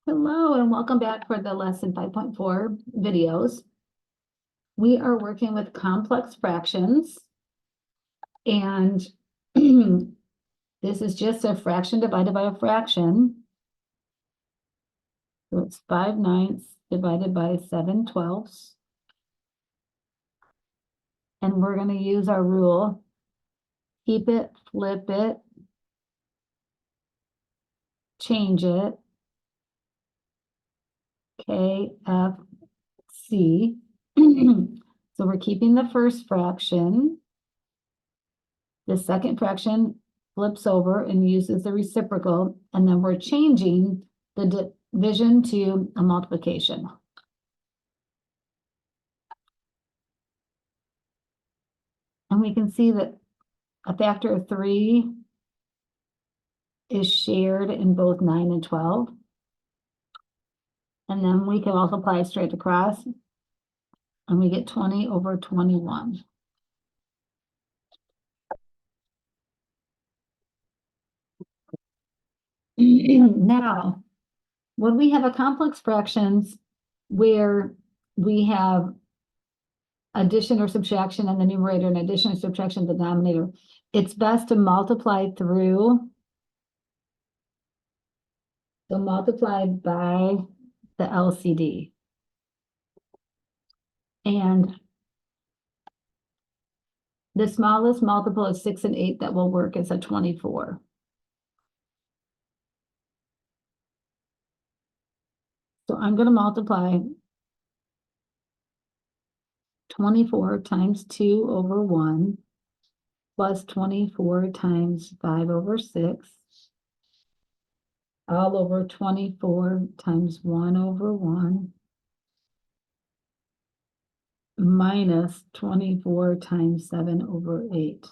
Hello and welcome back for the lesson 5.4 videos. We are working with complex fractions and this is just a fraction divided by a fraction. So it's 5/9 divided by 7/12. And we're going to use our rule. Keep it, flip it, change it. KFC. So we're keeping the first fraction. The second fraction flips over and uses the reciprocal, and then we're changing the division to a multiplication. And we can see that a factor of 3 is shared in both 9 and 12. And then we can multiply straight across, and we get 20 over 21. Now, when we have a complex fractions where we have addition or subtraction in the numerator and addition or subtraction in the denominator, it's best to multiply through. So multiplied by the LCD. And the smallest multiple of 6 and 8 that will work is a 24. So I'm going to multiply 24 times 2 over 1 plus 24 times 5 over 6 all over 24 times 1 over 1 minus 24 times 7 over 8.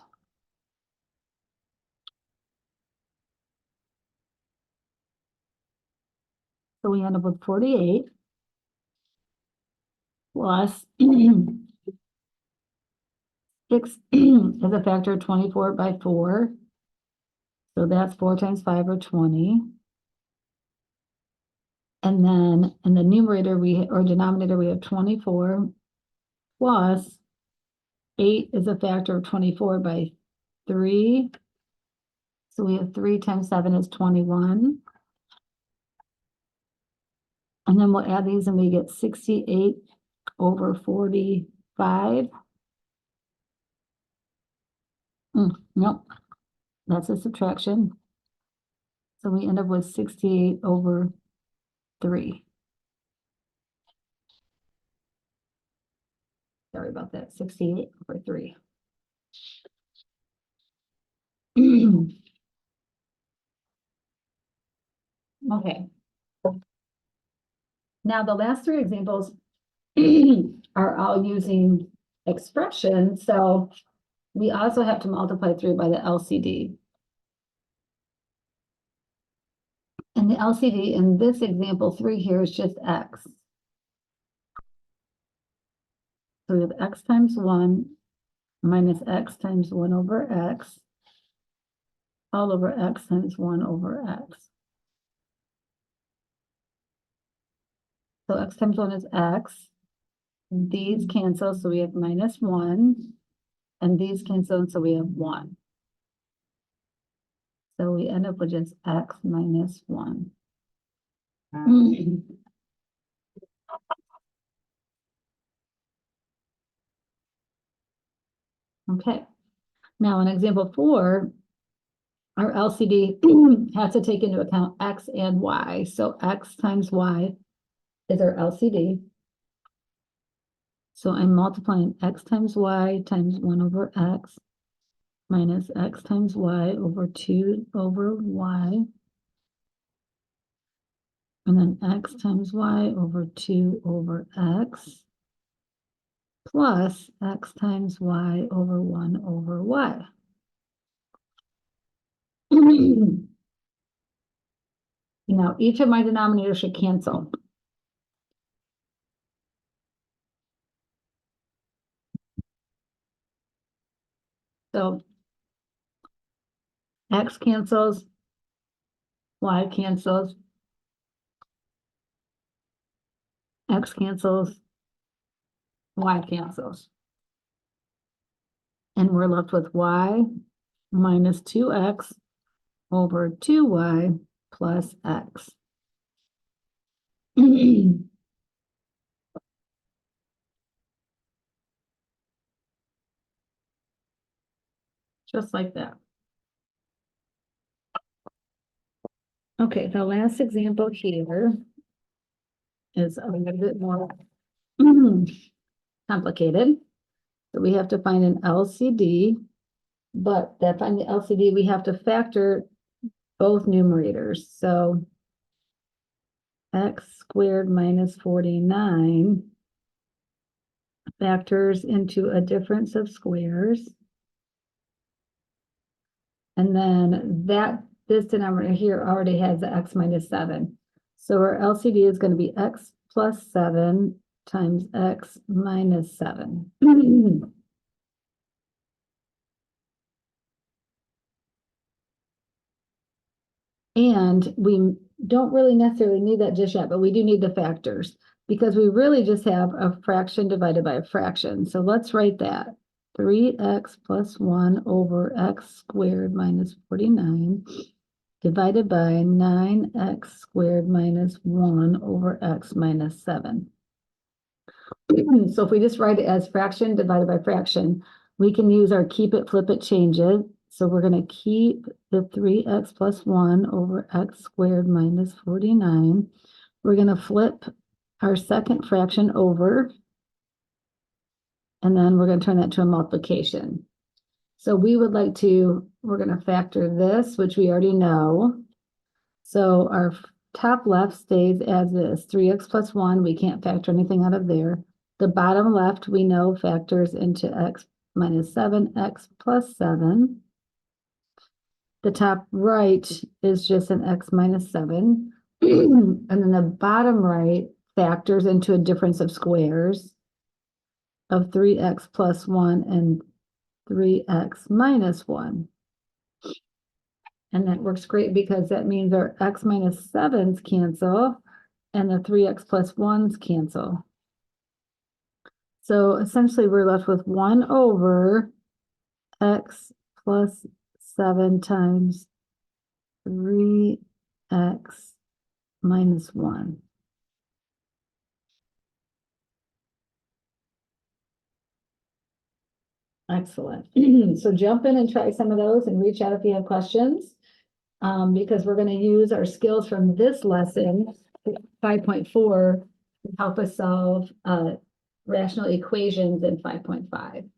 So we end up with 48 plus 6 is a factor of 24 by 4. So that's 4 times 5 or 20. And then in the numerator or denominator, we have 24 plus 8 is a factor of 24 by 3. So we have 3 times 7 is 21. And then we'll add these and we get 68 over 45. Nope, that's a subtraction. So we end up with 68 over 3. Sorry about that, 68 over 3. Okay. Now the last 3 examples are all using expressions, so we also have to multiply through by the LCD. And the LCD in this example 3 here is just x. So we have x times 1 minus x times 1 over x all over x times 1 over x. So x times 1 is x. These cancel, so we have minus 1. And these cancel, so we have 1. So we end up with just x minus 1. Okay. Now in example 4, our LCD has to take into account x and y. So x times y is our LCD. So I'm multiplying x times y times 1 over x minus x times y over 2 over y. And then x times y over 2 over x plus x times y over 1 over y. Now, each of my denominators should cancel. So x cancels, y cancels, X cancels, Y cancels. And we're left with Y minus 2X over 2Y plus X. Just like that. Okay, the last example here is a little bit more complicated. So we have to find an LCD, but to find the LCD, we have to factor both numerators. So X squared minus 49 factors into a difference of squares. And then this denominator here already has the X minus 7. So our LCD is going to be X plus 7 times X minus 7. And we don't really necessarily need that just yet, but we do need the factors because we really just have a fraction divided by a fraction. So let's write that. 3x plus 1 over x squared minus 49 divided by 9x squared minus 1 over x minus 7. So if we just write it as fraction divided by fraction, we can use our keep it, flip it, change it. So we're going to keep the 3x plus 1 over x squared minus 49. We're going to flip our second fraction over. And then we're going to turn that to a multiplication. So we're going to factor this, which we already know. So our top left stays as this, 3x plus 1. We can't factor anything out of there. The bottom left, we know factors into x minus 7, x plus 7. The top right is just an x minus 7. And then the bottom right factors into a difference of squares of 3x plus 1 and 3x minus 1. And that works great because that means our x minus 7s cancel and the 3x plus 1s cancel. So essentially we're left with 1 over x plus 7 times 3x minus 1. Excellent. So jump in and try some of those and reach out if you have questions. Because we're going to use our skills from this lesson, 5.4, to help us solve rational equations in 5.5.